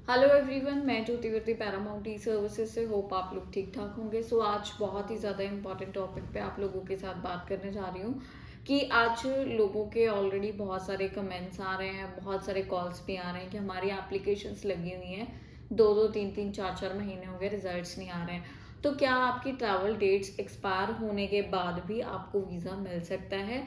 Hello everyone, मैं ज्योतिवर्ती Paramount ई services से। Hope आप लोग ठीक ठाक होंगे। आज बहुत ही ज़्यादा इंपॉर्टेंट टॉपिक पे आप लोगों के साथ बात करने जा रही हूँ कि आज लोगों के ऑलरेडी बहुत सारे कमेंट्स आ रहे हैं, बहुत सारे कॉल्स भी आ रहे हैं कि हमारी एप्लीकेशंस लगी हुई हैं, 2-2 3-3 4-4 महीने हो गए, रिजल्ट्स नहीं आ रहे हैं। तो क्या आपकी ट्रैवल डेट्स एक्सपायर होने के बाद भी आपको वीज़ा मिल सकता है?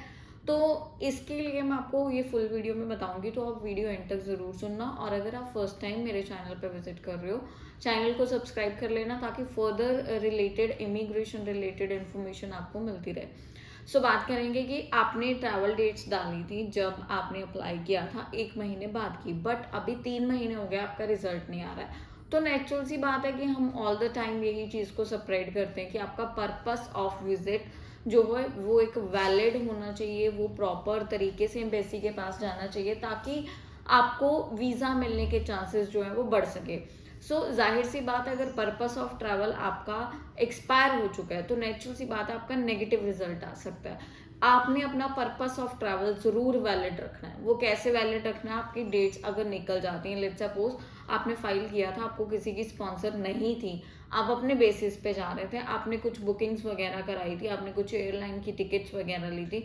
तो इसके लिए मैं आपको ये फुल वीडियो में बताऊंगी, तो आप वीडियो एंड तक ज़रूर सुनना। और अगर आप फर्स्ट टाइम मेरे चैनल पर विजिट कर रहे हो, चैनल को सब्सक्राइब कर लेना ताकि further related immigration related information आपको मिलती रहे। बात करेंगे कि आपने ट्रैवल डेट्स डाली थी जब आपने अप्लाई किया था 1 महीने बाद की, बट अभी 3 महीने हो गए, आपका रिजल्ट नहीं आ रहा है। तो नेचुरल सी बात है कि हम ऑल द टाइम यही चीज़ को सेपरेट करते हैं कि आपका पर्पस ऑफ विजिट जो है वो एक वैलिड होना चाहिए, वो प्रॉपर तरीके से एम्बेसी के पास जाना चाहिए ताकि आपको वीज़ा मिलने के चांसेस जो है वो बढ़ सके। जाहिर सी बात है, अगर पर्पस ऑफ ट्रैवल आपका एक्सपायर हो चुका है तो नेचुरल सी बात है आपका नेगेटिव रिजल्ट आ सकता है। आपने अपना पर्पस ऑफ ट्रैवल जरूर वैलिड रखना है। वो कैसे वैलिड रखना है? आपकी डेट्स अगर निकल जाती हैं, लेट्स सपोज आपने फाइल किया था, आपको किसी की स्पॉन्सर नहीं थी, आप अपने बेसिस पे जा रहे थे, आपने कुछ बुकिंग्स वगैरह कराई थी, आपने कुछ एयरलाइन की टिकट्स वगैरह ली थी,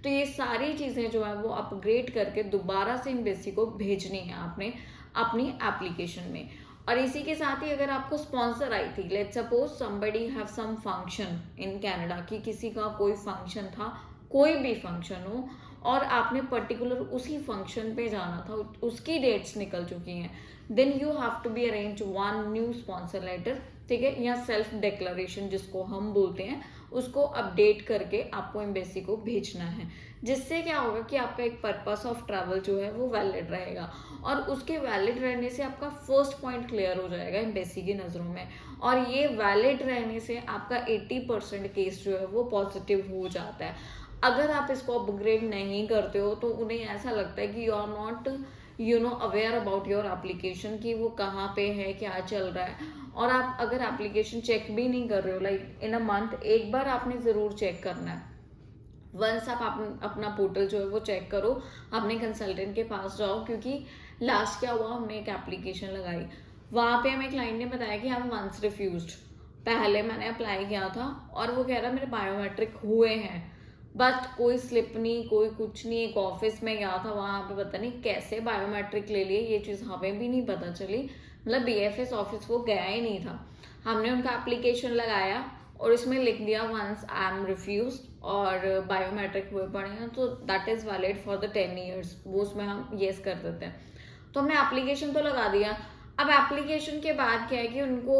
तो ये सारी चीज़ें जो है वो अपग्रेड करके दोबारा से एम्बेसी को भेजनी है आपने अपनी एप्लीकेशन में। और इसी के साथ ही अगर आपको स्पॉन्सर आई थी, let's suppose somebody have some function in Canada, कि किसी का कोई फंक्शन था, कोई भी फंक्शन हो, और आपने पर्टिकुलर उसी फंक्शन पे जाना था, उसकी डेट्स निकल चुकी हैं, then you have to be arrange one new sponsor letter, ठीक है, या सेल्फ डिक्लेरेशन जिसको हम बोलते हैं, उसको अपडेट करके आपको एम्बेसी को भेजना है। जिससे क्या होगा कि आपका एक पर्पस ऑफ ट्रैवल जो है वो वैलिड रहेगा, और उसके वैलिड रहने से आपका फर्स्ट पॉइंट क्लियर हो जाएगा एम्बेसी की नज़रों में। और ये वैलिड रहने से आपका 80% केस जो है वो पॉजिटिव हो जाता है। अगर आप इसको अपग्रेड नहीं करते हो तो उन्हें ऐसा लगता है कि you are not aware about your application, कि वो कहाँ पे है, क्या चल रहा है। और आप अगर एप्लीकेशन चेक भी नहीं कर रहे हो, लाइक इन अ मंथ एक बार आपने ज़रूर चेक करना है। वंस आप अपना पोर्टल जो है वो चेक करो, अपने कंसल्टेंट के पास जाओ, क्योंकि लास्ट क्या हुआ, हमने एक एप्लीकेशन लगाई, वहाँ पे हमें क्लाइंट ने बताया कि हम वंस रिफ्यूज्ड। पहले मैंने अप्लाई किया था और वो कह रहा मेरे बायोमेट्रिक हुए हैं, बट कोई स्लिप नहीं, कोई कुछ नहीं। एक ऑफिस में गया था, वहाँ पे पता नहीं कैसे बायोमेट्रिक ले लिए, ये चीज़ हमें भी नहीं पता चली। मतलब BFS ऑफिस वो गया ही नहीं था। हमने उनका एप्लीकेशन लगाया और इसमें लिख दिया वंस आई एम रिफ्यूज, और बायोमेट्रिक हुए पड़े हैं, तो that is valid for the 10 years, वो उसमें हम येस कर देते हैं। तो हमने एप्लीकेशन तो लगा दिया। अब एप्लीकेशन के बाद क्या है कि उनको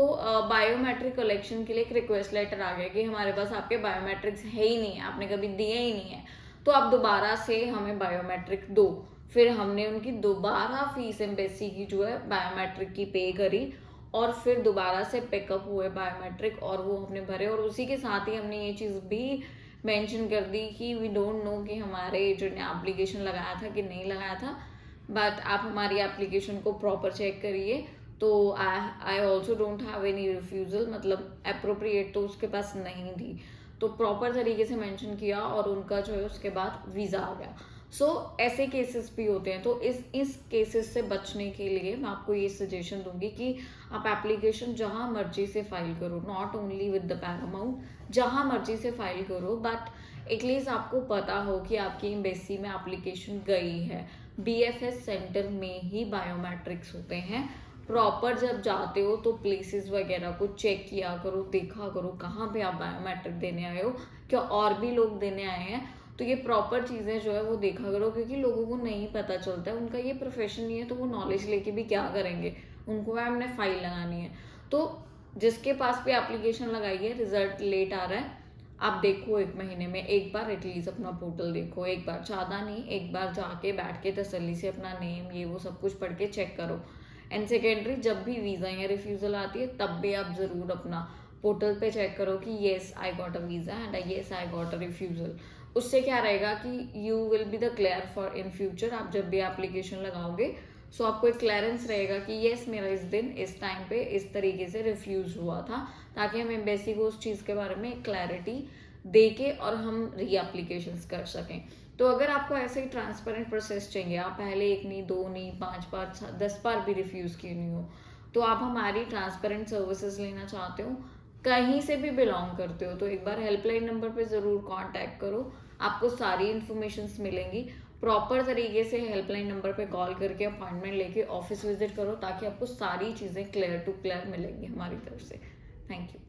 बायोमेट्रिक कलेक्शन के लिए एक रिक्वेस्ट लेटर आ गया कि हमारे पास आपके बायोमेट्रिक्स है ही नहीं है, आपने कभी दिए ही नहीं है, तो आप दोबारा से हमें बायोमेट्रिक दो। फिर हमने उनकी दोबारा फीस एम्बेसी की जो है बायोमेट्रिक की पे करी, और फिर दोबारा से पिकअप हुए बायोमेट्रिक, और वो हमने भरे। और उसी के साथ ही हमने ये चीज़ भी मेंशन कर दी कि वी डोंट नो कि हमारे एजेंट ने एप्लीकेशन लगाया था कि नहीं लगाया था, बट आप हमारी एप्लीकेशन को प्रॉपर चेक करिए। तो I also don't have any refusal, मतलब अप्रोप्रिएट तो उसके पास नहीं थी। तो प्रॉपर तरीके से मेंशन किया और उनका जो है उसके बाद वीज़ा आ गया। ऐसे केसेस भी होते हैं। तो इस केसेस से बचने के लिए मैं आपको ये सजेशन दूंगी कि आप एप्लीकेशन जहाँ मर्जी से फाइल करो, not only with the Paramount, जहाँ मर्जी से फाइल करो, बट एटलीस्ट आपको पता हो कि आपकी एम्बेसी में एप्लीकेशन गई है। BFS सेंटर में ही बायोमेट्रिक्स होते हैं। प्रॉपर जब जाते हो तो प्लेसेस वगैरह को चेक किया करो, देखा करो कहाँ पे आप बायोमेट्रिक देने आए हो, क्या और भी लोग देने आए हैं, तो ये प्रॉपर चीज़ें जो है वो देखा करो। क्योंकि लोगों को नहीं पता चलता है, उनका ये प्रोफेशन नहीं है, तो वो नॉलेज लेके भी क्या करेंगे, उनको है हमने फाइल लगानी है। तो जिसके पास भी एप्लीकेशन लगाई है, रिजल्ट लेट आ रहा है, आप देखो 1 महीने में एक बार एटलीस्ट अपना पोर्टल देखो, एक बार, ज़्यादा नहीं, एक बार जाके बैठ के तसल्ली से अपना नेम ये वो सब कुछ पढ़ के चेक करो। एंड सेकेंडरी, जब भी वीज़ा या रिफ्यूज़ल आती है तब भी आप ज़रूर अपना पोर्टल पे चेक करो कि yes I got a visa and yes I got a refusal. उससे क्या रहेगा कि you will be the clear for in future. आप जब भी एप्लीकेशन लगाओगे, आपको एक क्लियरेंस रहेगा कि येस मेरा इस दिन इस टाइम पे इस तरीके से रिफ्यूज हुआ था, ताकि हम एम्बेसी को उस चीज़ के बारे में क्लैरिटी दे के और हम री एप्लीकेशन कर सकें। तो अगर आपको ऐसे ही ट्रांसपेरेंट प्रोसेस चाहिए, आप पहले 1 नहीं, 2 नहीं, 5 बार, 10 बार भी रिफ्यूज़ क्यों नहीं हो, तो आप हमारी ट्रांसपेरेंट सर्विसेज लेना चाहते हो, कहीं से भी बिलोंग करते हो, तो एक बार हेल्पलाइन नंबर पे ज़रूर कांटेक्ट करो। आपको सारी इन्फॉर्मेशंस मिलेंगी। प्रॉपर तरीके से हेल्पलाइन नंबर पे कॉल करके अपॉइंटमेंट लेके ऑफिस विजिट करो, ताकि आपको सारी चीज़ें क्लियर टू क्लियर मिलेंगी हमारी तरफ से। Thank you.